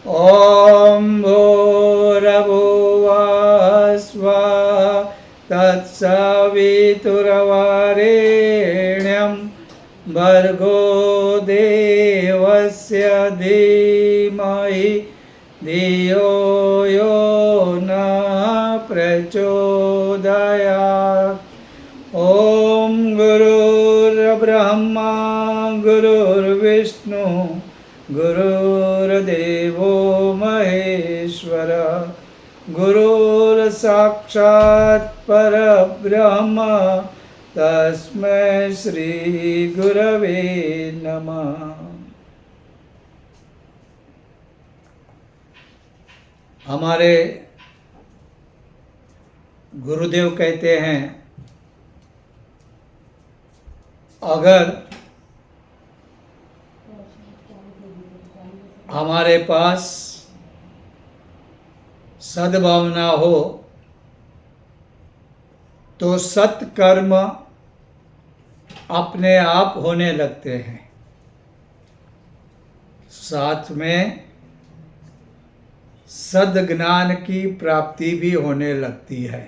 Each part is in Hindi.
ॐ भूर्भुवः स्वः तत्सवितुर्वरेण्यं भर्गो देवस्य धीमहि धियो यो न प्रचोदयात्। ॐ गुरुर्ब्रह्मा गुरुर्विष्णु गुरुर्देवो महेश्वर गुरुर्साक्षात् परब्रह्म तस्मै श्री गुरवे नमः। हमारे गुरुदेव कहते हैं, अगर हमारे पास सद्भावना हो तो सत्कर्म अपने आप होने लगते हैं, साथ में सद्ज्ञान की प्राप्ति भी होने लगती है।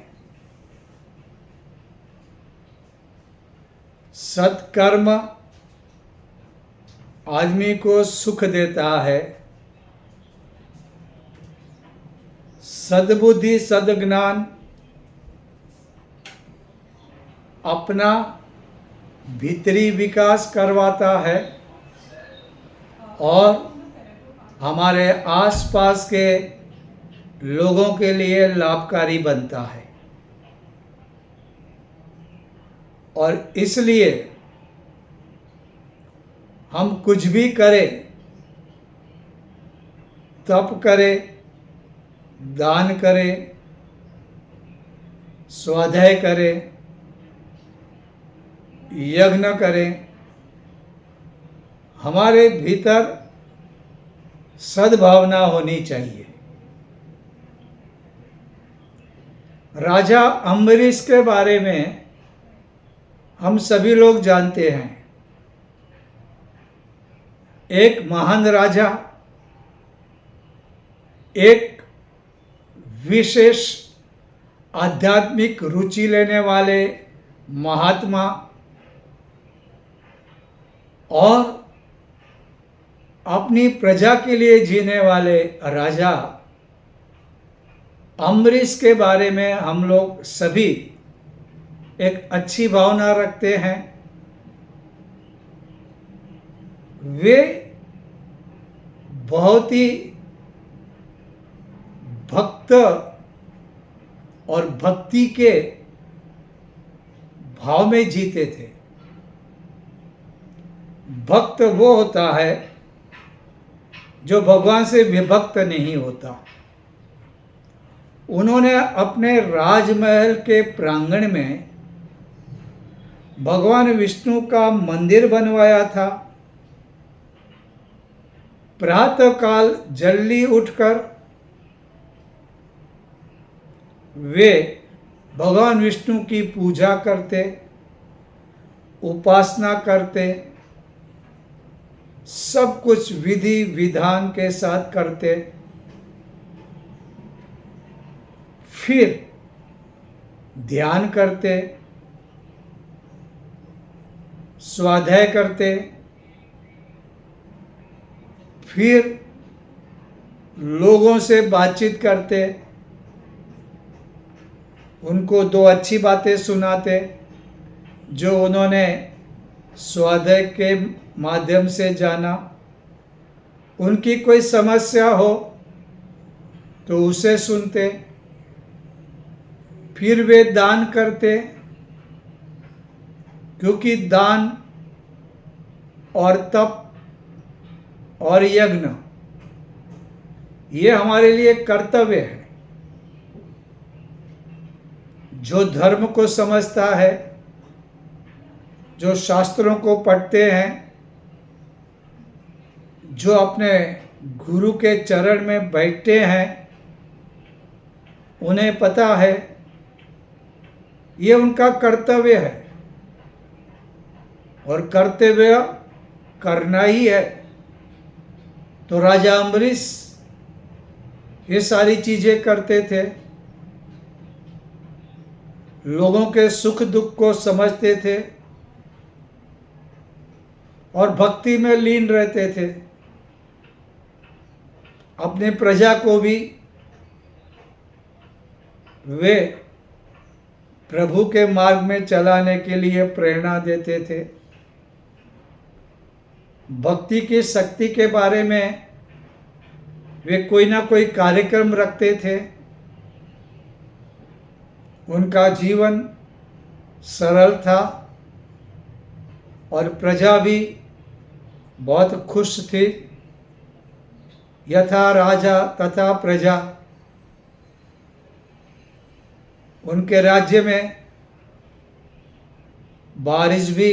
सत्कर्म आदमी को सुख देता है। सद्बुद्धि सद्ज्ञान अपना भीतरी विकास करवाता है और हमारे आसपास के लोगों के लिए लाभकारी बनता है। और इसलिए हम कुछ भी करें, तप करें, दान करें, स्वाध्याय करें, यज्ञ करें, हमारे भीतर सद्भावना होनी चाहिए। राजा अम्बरीश के बारे में हम सभी लोग जानते हैं। एक महान राजा, एक विशेष आध्यात्मिक रुचि लेने वाले महात्मा और अपनी प्रजा के लिए जीने वाले राजा अम्बरीश के बारे में हम लोग सभी एक अच्छी भावना रखते हैं। वे बहुत ही भक्त और भक्ति के भाव में जीते थे। भक्त वो होता है जो भगवान से विभक्त नहीं होता। उन्होंने अपने राजमहल के प्रांगण में भगवान विष्णु का मंदिर बनवाया था। प्रातःकाल जल्दी उठकर वे भगवान विष्णु की पूजा करते, उपासना करते, सब कुछ विधि विधान के साथ करते। फिर ध्यान करते, स्वाध्याय करते, फिर लोगों से बातचीत करते, उनको दो अच्छी बातें सुनाते जो उन्होंने स्वाध्याय के माध्यम से जाना। उनकी कोई समस्या हो तो उसे सुनते। फिर वे दान करते, क्योंकि दान और तप और यज्ञ ये हमारे लिए कर्तव्य है। जो धर्म को समझता है, जो शास्त्रों को पढ़ते हैं, जो अपने गुरु के चरण में बैठते हैं, उन्हें पता है ये उनका कर्तव्य है और कर्तव्य करना ही है। तो राजा अम्बरीश ये सारी चीजें करते थे, लोगों के सुख दुख को समझते थे और भक्ति में लीन रहते थे। अपने प्रजा को भी वे प्रभु के मार्ग में चलाने के लिए प्रेरणा देते थे। भक्ति की शक्ति के बारे में वे कोई ना कोई कार्यक्रम रखते थे। उनका जीवन सरल था और प्रजा भी बहुत खुश थी। यथा राजा तथा प्रजा। उनके राज्य में बारिश भी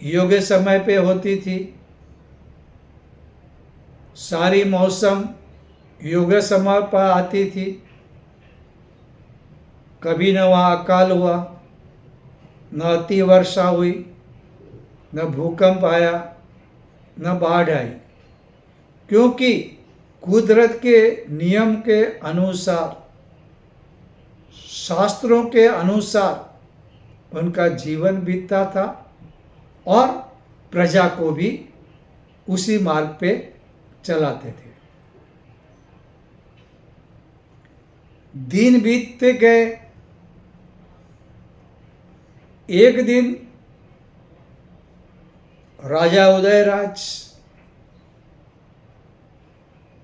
योग्य समय पे होती थी, सारी मौसम योग्य समय पर आती थी। कभी न वहाँ अकाल हुआ, न अति वर्षा हुई, न भूकंप आया, न बाढ़ आई, क्योंकि कुदरत के नियम के अनुसार, शास्त्रों के अनुसार उनका जीवन बीतता था और प्रजा को भी उसी मार्ग पे चलाते थे। दिन बीतते गए। एक दिन राजा उदयराज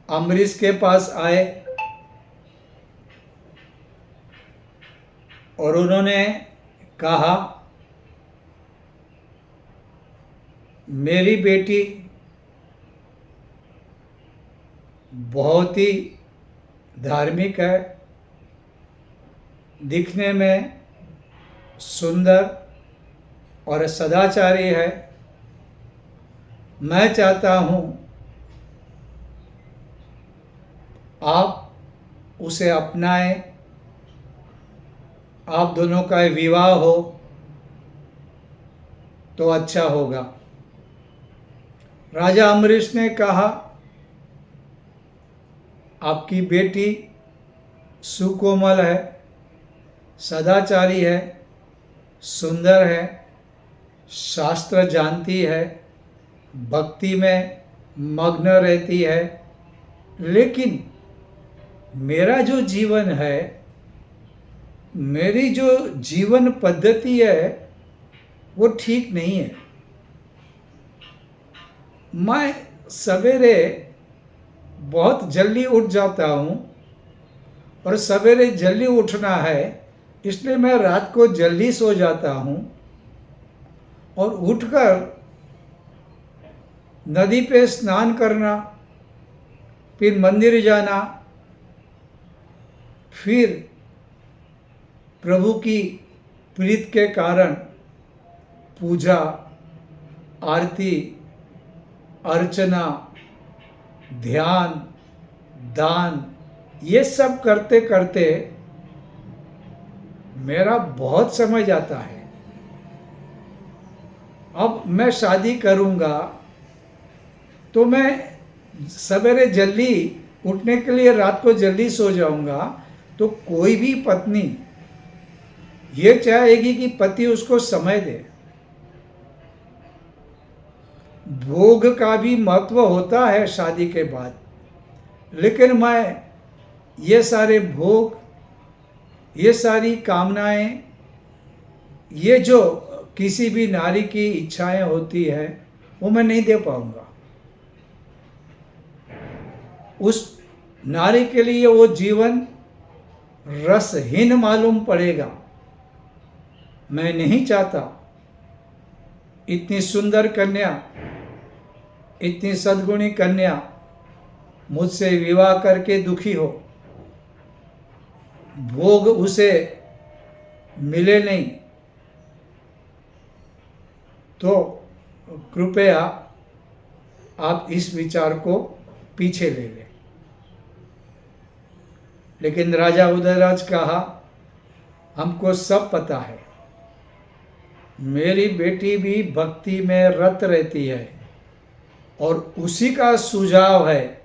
अम्बरीश के पास आए और उन्होंने कहा, मेरी बेटी बहुत ही धार्मिक है, दिखने में सुंदर और सदाचारी है। मैं चाहता हूँ आप उसे अपनाएं, आप दोनों का विवाह हो तो अच्छा होगा। राजा अम्बरीश ने कहा, आपकी बेटी सुकोमल है, सदाचारी है, सुंदर है, शास्त्र जानती है, भक्ति में मग्न रहती है, लेकिन मेरा जो जीवन है, मेरी जो जीवन पद्धति है वो ठीक नहीं है। मैं सवेरे बहुत जल्दी उठ जाता हूँ और सवेरे जल्दी उठना है, इसलिए मैं रात को जल्दी सो जाता हूँ और उठकर नदी पे स्नान करना, फिर मंदिर जाना, फिर प्रभु की प्रीत के कारण पूजा, आरती, अर्चना, ध्यान, दान, ये सब करते करते मेरा बहुत समय जाता है। अब मैं शादी करूँगा तो मैं सवेरे जल्दी उठने के लिए रात को जल्दी सो जाऊँगा, तो कोई भी पत्नी ये चाहेगी कि पति उसको समय दे। भोग का भी महत्व होता है शादी के बाद, लेकिन मैं ये सारे भोग, ये सारी कामनाएं, ये जो किसी भी नारी की इच्छाएं होती है, वो मैं नहीं दे पाऊंगा। उस नारी के लिए वो जीवन रसहीन मालूम पड़ेगा। मैं नहीं चाहता इतनी सुंदर कन्या, इतनी सद्गुणी कन्या मुझसे विवाह करके दुखी हो, भोग उसे मिले नहीं। तो कृपया आप इस विचार को पीछे ले लें। लेकिन राजा उदयराज कहा, हमको सब पता है, मेरी बेटी भी भक्ति में रत रहती है और उसी का सुझाव है,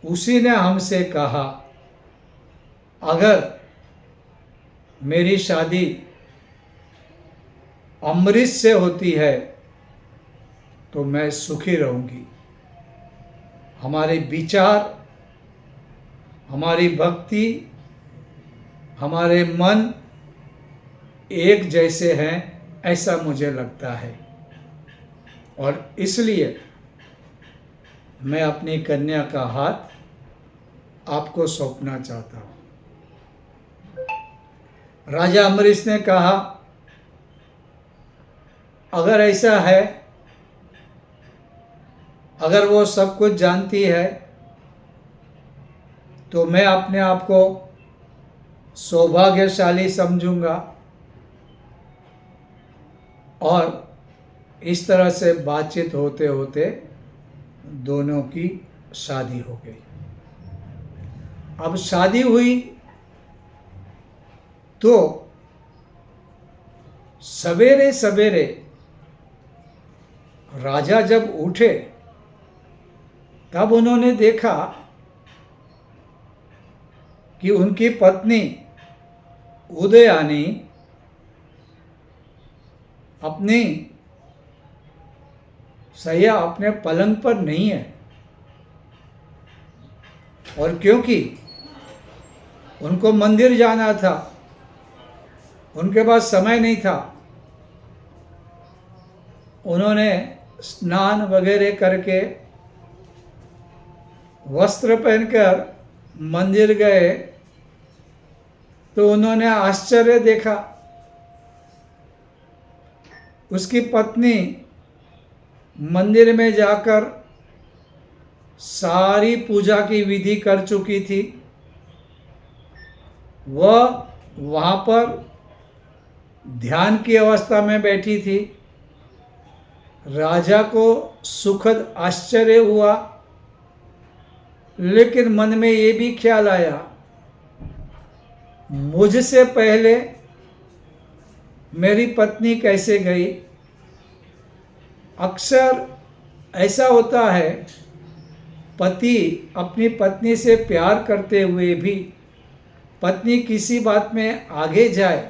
उसी ने हमसे कहा अगर मेरी शादी अमरीश से होती है तो मैं सुखी रहूँगी। हमारे विचार, हमारी भक्ति, हमारे मन एक जैसे हैं, ऐसा मुझे लगता है। और इसलिए मैं अपनी कन्या का हाथ आपको सौंपना चाहता हूँ। राजा अमरीश ने कहा, अगर ऐसा है, अगर वो सब कुछ जानती है, तो मैं अपने आप को सौभाग्यशाली समझूंगा। और इस तरह से बातचीत होते होते दोनों की शादी हो गई। अब शादी हुई तो सवेरे सवेरे राजा जब उठे तब उन्होंने देखा कि उनकी पत्नी उदयानी अपनी सैया अपने पलंग पर नहीं है। और क्योंकि उनको मंदिर जाना था, उनके पास समय नहीं था, उन्होंने स्नान वगैरह करके वस्त्र पहनकर मंदिर गए तो उन्होंने आश्चर्य देखा। उसकी पत्नी मंदिर में जाकर सारी पूजा की विधि कर चुकी थी। वह वहाँ पर ध्यान की अवस्था में बैठी थी। राजा को सुखद आश्चर्य हुआ, लेकिन मन में ये भी ख्याल आया, मुझसे पहले मेरी पत्नी कैसे गई। अक्सर ऐसा होता है, पति अपनी पत्नी से प्यार करते हुए भी पत्नी किसी बात में आगे जाए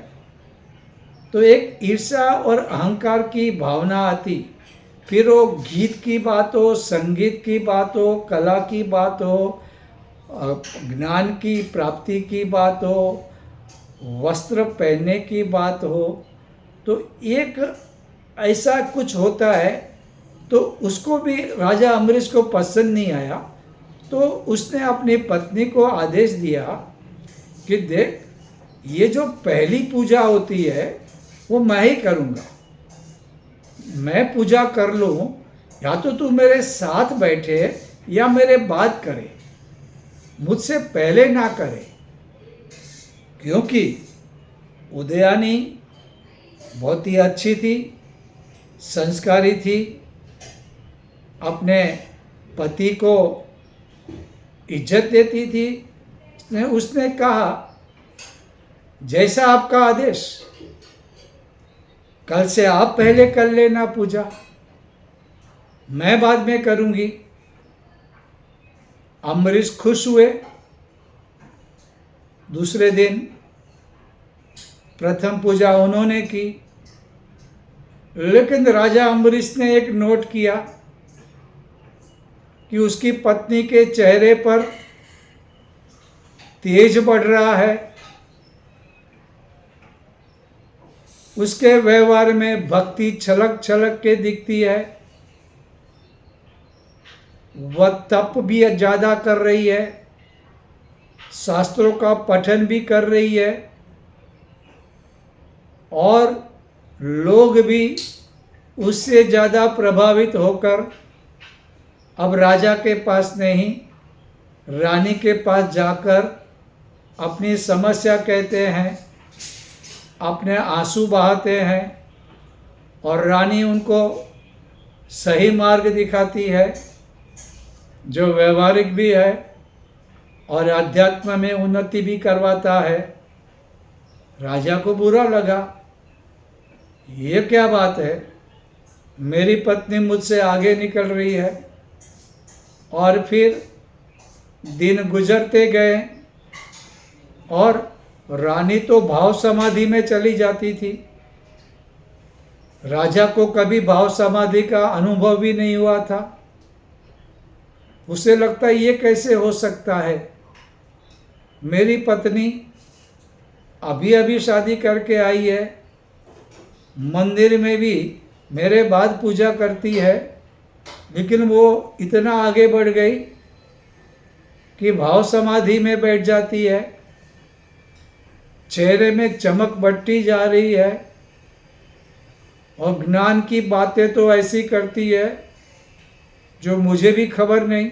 तो एक ईर्ष्या और अहंकार की भावना आती। फिर वो गीत की बात हो, संगीत की बात हो, कला की बात हो, ज्ञान की प्राप्ति की बात हो, वस्त्र पहनने की बात हो, तो एक ऐसा कुछ होता है। तो उसको भी राजा अमरीश को पसंद नहीं आया। तो उसने अपनी पत्नी को आदेश दिया कि देख, ये जो पहली पूजा होती है वो मैं ही करूँगा। मैं पूजा कर लूँ, या तो तू मेरे साथ बैठे या मेरे बाद करे, मुझसे पहले ना करे। क्योंकि उदयानी बहुत ही अच्छी थी, संस्कारी थी, अपने पति को इज्जत देती थी। उसने कहा, जैसा आपका आदेश, कल से आप पहले कर लेना पूजा, मैं बाद में करूंगी। अमरीश खुश हुए। दूसरे दिन प्रथम पूजा उन्होंने की, लेकिन राजा अमरीश ने एक नोट किया कि उसकी पत्नी के चेहरे पर तेज बढ़ रहा है, उसके व्यवहार में भक्ति छलक छलक के दिखती है, वह तप भी ज़्यादा कर रही है, शास्त्रों का पठन भी कर रही है, और लोग भी उससे ज़्यादा प्रभावित होकर अब राजा के पास नहीं, रानी के पास जाकर अपनी समस्या कहते हैं, अपने आंसू बहाते हैं, और रानी उनको सही मार्ग दिखाती है जो व्यवहारिक भी है और अध्यात्म में उन्नति भी करवाता है। राजा को बुरा लगा, ये क्या बात है, मेरी पत्नी मुझसे आगे निकल रही है। और फिर दिन गुजरते गए और रानी तो भाव समाधि में चली जाती थी। राजा को कभी भाव समाधि का अनुभव भी नहीं हुआ था। उसे लगता ये कैसे हो सकता है, मेरी पत्नी अभी अभी शादी करके आई है, मंदिर में भी मेरे बाद पूजा करती है, लेकिन वो इतना आगे बढ़ गई कि भाव समाधि में बैठ जाती है, चेहरे में चमक बढ़ती जा रही है और ज्ञान की बातें तो ऐसी करती है जो मुझे भी खबर नहीं।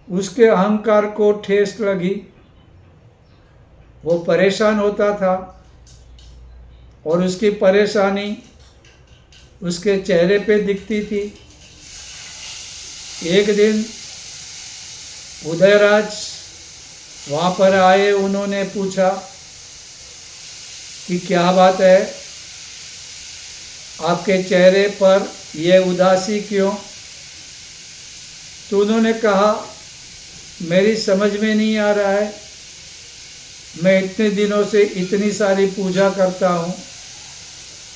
उसके अहंकार को ठेस लगी, वो परेशान होता था और उसकी परेशानी उसके चेहरे पे दिखती थी। एक दिन उदयराज वहाँ पर आए, उन्होंने पूछा कि क्या बात है, आपके चेहरे पर यह उदासी क्यों? तो उन्होंने कहा, मेरी समझ में नहीं आ रहा है, मैं इतने दिनों से इतनी सारी पूजा करता हूँ,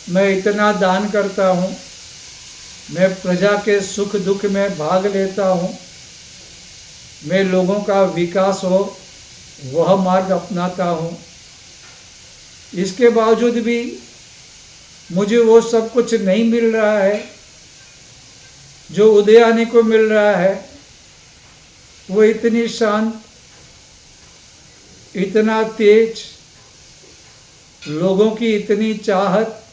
मैं इतना दान करता हूँ, मैं प्रजा के सुख दुख में भाग लेता हूँ, मैं लोगों का विकास हो वह मार्ग अपनाता हूँ, इसके बावजूद भी मुझे वो सब कुछ नहीं मिल रहा है जो उदयानी को मिल रहा है। वो इतनी शांत, इतना तेज, लोगों की इतनी चाहत,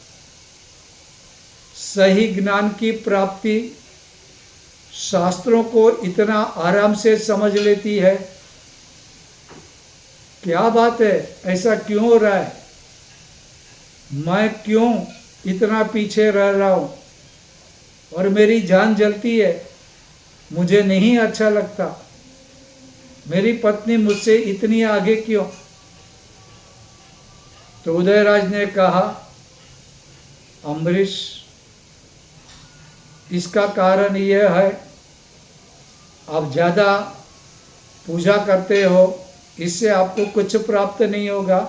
सही ज्ञान की प्राप्ति, शास्त्रों को इतना आराम से समझ लेती है। क्या बात है, ऐसा क्यों हो रहा है? मैं क्यों इतना पीछे रह रहा हूँ और मेरी जान जलती है, मुझे नहीं अच्छा लगता। मेरी पत्नी मुझसे इतनी आगे क्यों? तो उदयराज ने कहा, अम्बरीश, इसका कारण यह है, आप ज़्यादा पूजा करते हो, इससे आपको कुछ प्राप्त नहीं होगा।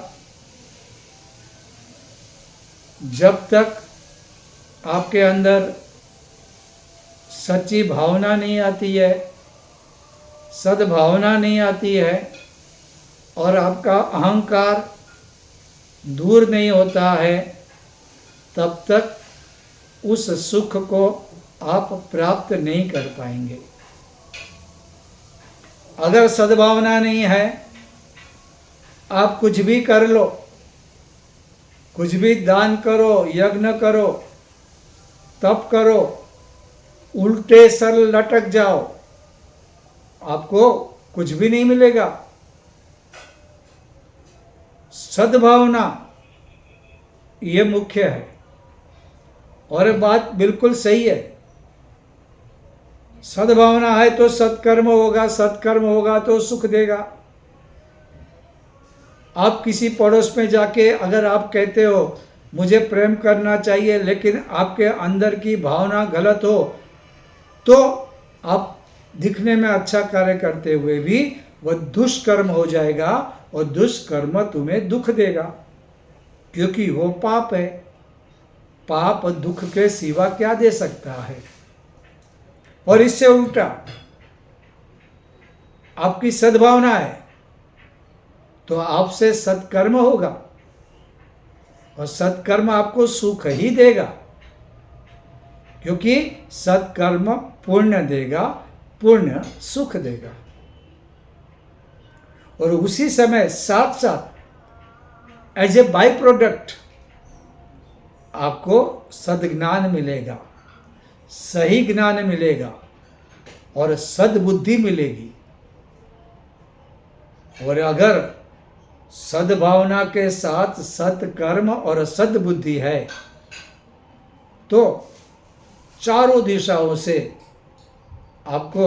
जब तक आपके अंदर सच्ची भावना नहीं आती है, सद्भावना नहीं आती है और आपका अहंकार दूर नहीं होता है, तब तक उस सुख को आप प्राप्त नहीं कर पाएंगे। अगर सद्भावना नहीं है, आप कुछ भी कर लो, कुछ भी दान करो, यज्ञ करो, तप करो, उल्टे सर लटक जाओ, आपको कुछ भी नहीं मिलेगा। सद्भावना ये मुख्य है और बात बिल्कुल सही है। सद्भावना है तो सत्कर्म होगा, सत्कर्म होगा तो सुख देगा। आप किसी पड़ोस में जाके अगर आप कहते हो मुझे प्रेम करना चाहिए, लेकिन आपके अंदर की भावना गलत हो, तो आप दिखने में अच्छा कार्य करते हुए भी वह दुष्कर्म हो जाएगा और दुष्कर्म तुम्हें दुख देगा, क्योंकि वो पाप है। पाप दुख के सिवा क्या दे सकता है? और इससे उल्टा आपकी सद्भावना है तो आपसे सत्कर्म होगा और सत्कर्म आपको सुख ही देगा, क्योंकि सत्कर्म पुण्य देगा, पुण्य सुख देगा। और उसी समय साथ साथ एज ए बाई प्रोडक्ट आपको सद्ज्ञान मिलेगा, सही ज्ञान मिलेगा और सद्बुद्धि मिलेगी। और अगर सद्भावना के साथ सत्कर्म और सद्बुद्धि है तो चारों दिशाओं से आपको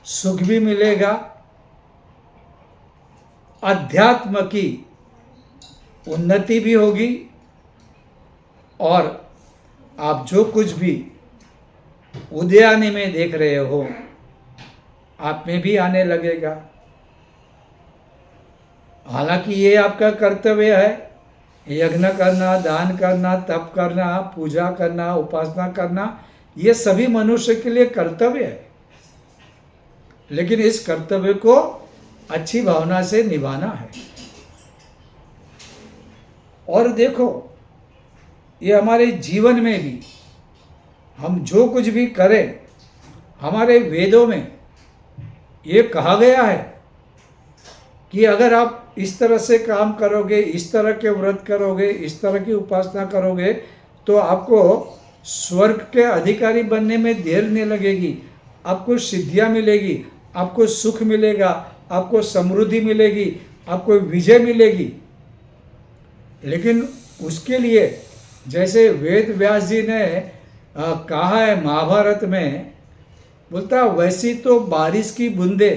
सुख भी मिलेगा, अध्यात्म की उन्नति भी होगी और आप जो कुछ भी उदयानी में देख रहे हो आप में भी आने लगेगा। हालांकि ये आपका कर्तव्य है, यज्ञ करना, दान करना, तप करना, पूजा करना, उपासना करना, ये सभी मनुष्य के लिए कर्तव्य है। लेकिन इस कर्तव्य को अच्छी भावना से निभाना है। और देखो, ये हमारे जीवन में भी हम जो कुछ भी करें, हमारे वेदों में ये कहा गया है कि अगर आप इस तरह से काम करोगे, इस तरह के व्रत करोगे, इस तरह की उपासना करोगे, तो आपको स्वर्ग के अधिकारी बनने में देर नहीं लगेगी, आपको सिद्धियाँ मिलेगी, आपको सुख मिलेगा, आपको समृद्धि मिलेगी, आपको विजय मिलेगी। लेकिन उसके लिए जैसे वेद व्यास जी ने कहा है महाभारत में, बोलता वैसी तो बारिश की बूंदे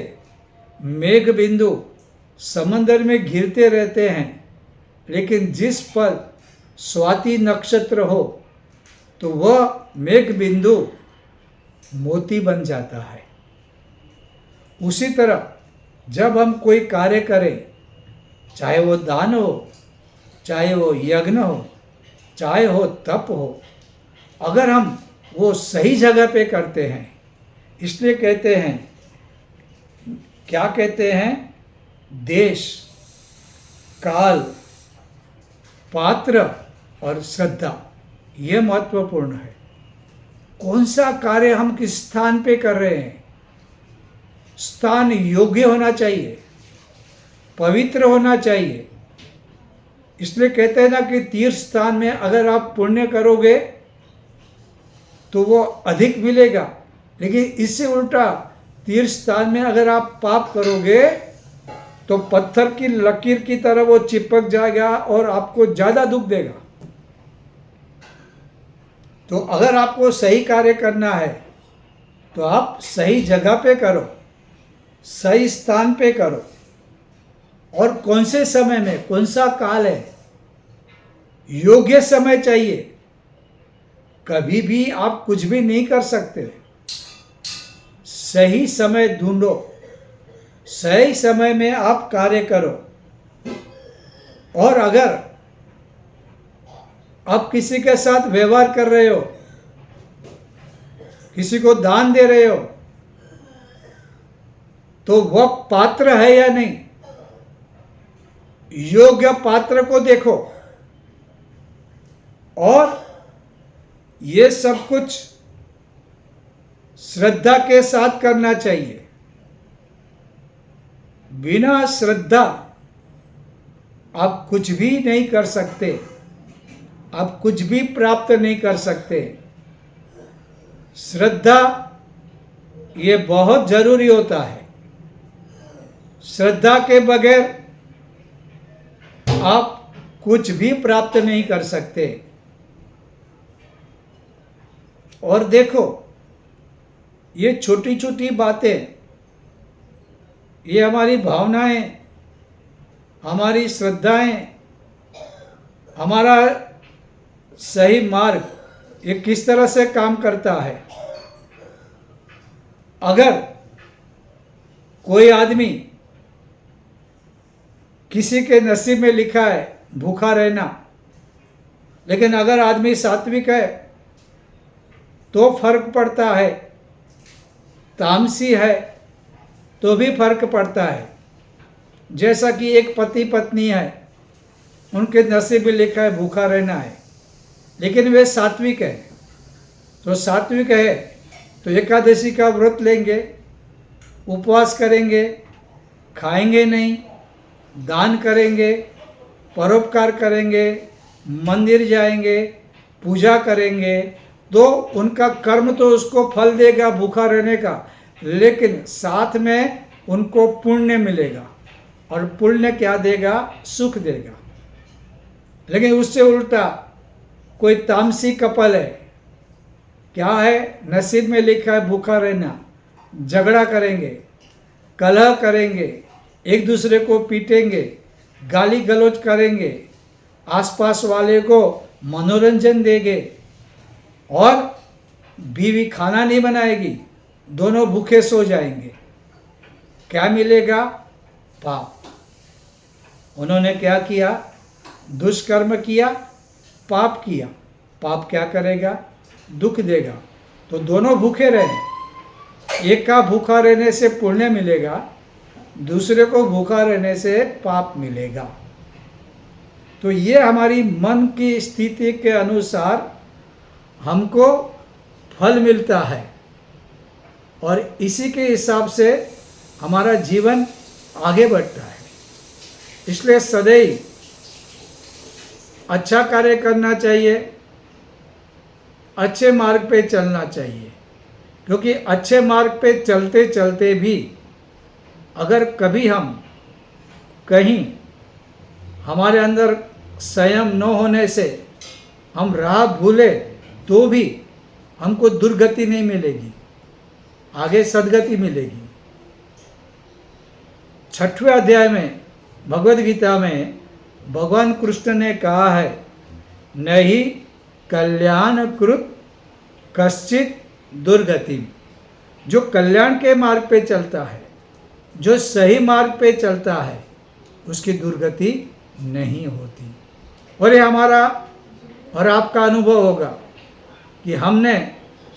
मेघ बिंदु समंदर में गिरते रहते हैं, लेकिन जिस पल स्वाति नक्षत्र हो तो वह मेघ बिंदु मोती बन जाता है। उसी तरह जब हम कोई कार्य करें, चाहे वो दान हो, चाहे वो यज्ञ हो, चाहे हो तप हो, अगर हम वो सही जगह पे करते हैं, इसलिए कहते हैं, क्या कहते हैं, देश, काल, पात्र और श्रद्धा, ये महत्वपूर्ण है। कौन सा कार्य हम किस स्थान पे कर रहे हैं, स्थान योग्य होना चाहिए, पवित्र होना चाहिए। इसलिए कहते हैं ना कि तीर्थ स्थान में अगर आप पुण्य करोगे तो वो अधिक मिलेगा, लेकिन इससे उल्टा तीर्थ स्थान में अगर आप पाप करोगे तो पत्थर की लकीर की तरह वो चिपक जाएगा और आपको ज़्यादा दुख देगा। तो अगर आपको सही कार्य करना है तो आप सही जगह पे करो, सही स्थान पे करो। और कौन से समय में, कौन सा काल है, योग्य समय चाहिए। कभी भी आप कुछ भी नहीं कर सकते, सही समय ढूंढो, सही समय में आप कार्य करो। और अगर आप किसी के साथ व्यवहार कर रहे हो, किसी को दान दे रहे हो, तो वह पात्र है या नहीं, योग्य पात्र को देखो। और ये सब कुछ श्रद्धा के साथ करना चाहिए। बिना श्रद्धा आप कुछ भी नहीं कर सकते, आप कुछ भी प्राप्त नहीं कर सकते। श्रद्धा ये बहुत जरूरी होता है। श्रद्धा के बगैर आप कुछ भी प्राप्त नहीं कर सकते। और देखो, ये छोटी छोटी बातें, ये हमारी भावनाएं, हमारी श्रद्धाएं, हमारा सही मार्ग, ये किस तरह से काम करता है। अगर कोई आदमी, किसी के नसीब में लिखा है भूखा रहना, लेकिन अगर आदमी सात्विक है तो फर्क पड़ता है, तामसी है तो भी फर्क पड़ता है। जैसा कि एक पति पत्नी है, उनके नसीब में लिखा है भूखा रहना है, लेकिन वे सात्विक है। तो सात्विक है तो एकादशी का व्रत लेंगे, उपवास करेंगे, खाएंगे नहीं, दान करेंगे, परोपकार करेंगे, मंदिर जाएंगे, पूजा करेंगे, तो उनका कर्म तो उसको फल देगा भूखा रहने का, लेकिन साथ में उनको पुण्य मिलेगा। और पुण्य क्या देगा? सुख देगा। लेकिन उससे उल्टा कोई तामसी कपल है, क्या है, नसीब में लिखा है भूखा रहना, झगड़ा करेंगे, कलह करेंगे, एक दूसरे को पीटेंगे, गाली गलौज करेंगे, आसपास वाले को मनोरंजन देंगे, और बीवी खाना नहीं बनाएगी, दोनों भूखे सो जाएंगे। क्या मिलेगा? पाप। उन्होंने क्या किया? दुष्कर्म किया, पाप किया। पाप क्या करेगा? दुख देगा। तो दोनों भूखे रहे। एक का भूखा रहने से पुण्य मिलेगा, दूसरे को भूखा रहने से पाप मिलेगा। तो ये हमारी मन की स्थिति के अनुसार हमको फल मिलता है और इसी के हिसाब से हमारा जीवन आगे बढ़ता है। इसलिए सदैव अच्छा कार्य करना चाहिए, अच्छे मार्ग पे चलना चाहिए, क्योंकि अच्छे मार्ग पे चलते चलते भी अगर कभी हम कहीं हमारे अंदर संयम न होने से हम राह भूले तो भी हमको दुर्गति नहीं मिलेगी, आगे सदगति मिलेगी। 6वें अध्याय में भगवद गीता में भगवान कृष्ण ने कहा है, नहीं कल्याण कृत कश्चित दुर्गति। जो कल्याण के मार्ग पे चलता है, जो सही मार्ग पे चलता है, उसकी दुर्गति नहीं होती। और ये हमारा और आपका अनुभव होगा कि हमने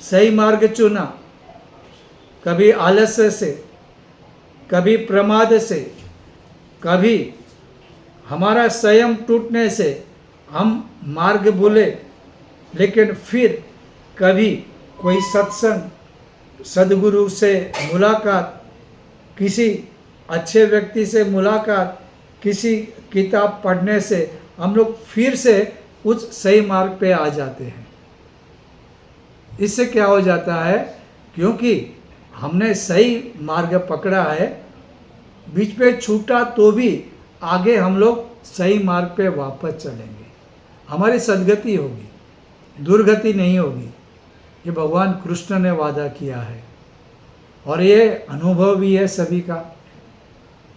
सही मार्ग चुना, कभी आलस्य से, कभी प्रमाद से, कभी हमारा संयम टूटने से हम मार्ग भूले, लेकिन फिर कभी कोई सत्संग, सदगुरु से मुलाकात, किसी अच्छे व्यक्ति से मुलाकात, किसी किताब पढ़ने से हम लोग फिर से उस सही मार्ग पे आ जाते हैं। इससे क्या हो जाता है? क्योंकि हमने सही मार्ग पकड़ा है, बीच पे छूटा तो भी आगे हम लोग सही मार्ग पे वापस चलेंगे, हमारी सदगति होगी, दुर्गति नहीं होगी। ये भगवान कृष्ण ने वादा किया है और ये अनुभव भी है सभी का।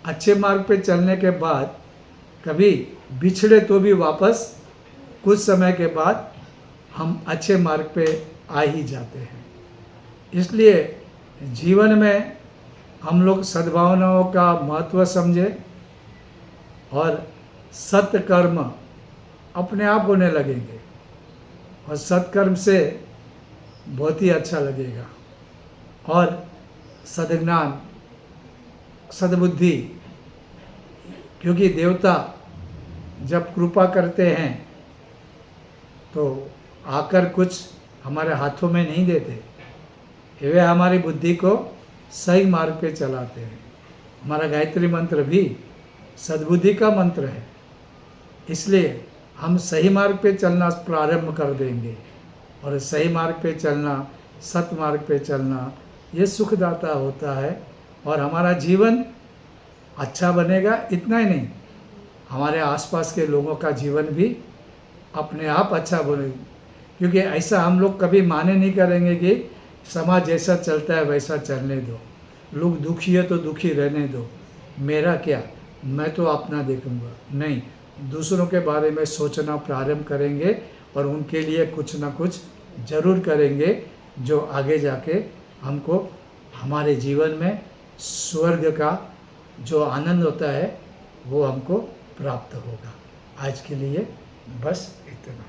अच्छे मार्ग पे चलने के बाद कभी बिछड़े तो भी वापस कुछ समय के बाद हम अच्छे मार्ग पे आ ही जाते हैं। इसलिए जीवन में हम लोग सद्भावनाओं का महत्व समझे और सत्कर्म अपने आप होने लगेंगे और सत्कर्म से बहुत ही अच्छा लगेगा। और सद्ज्ञान, सद्बुद्धि, क्योंकि देवता जब कृपा करते हैं तो आकर कुछ हमारे हाथों में नहीं देते, वे हमारी बुद्धि को सही मार्ग पे चलाते हैं। हमारा गायत्री मंत्र भी सद्बुद्धि का मंत्र है। इसलिए हम सही मार्ग पे चलना प्रारंभ कर देंगे और सही मार्ग पे चलना, सत मार्ग पे चलना, ये सुखदाता होता है और हमारा जीवन अच्छा बनेगा। इतना ही नहीं, हमारे आसपास के लोगों का जीवन भी अपने आप अच्छा बनेगा, क्योंकि ऐसा हम लोग कभी माने नहीं करेंगे कि समाज जैसा चलता है वैसा चलने दो, लोग दुखी है तो दुखी रहने दो, मेरा क्या, मैं तो अपना देखूंगा। नहीं, दूसरों के बारे में सोचना प्रारंभ करेंगे और उनके लिए कुछ ना कुछ जरूर करेंगे, जो आगे जाके हमको हमारे जीवन में स्वर्ग का जो आनंद होता है वो हमको प्राप्त होगा। आज के लिए बस इतना।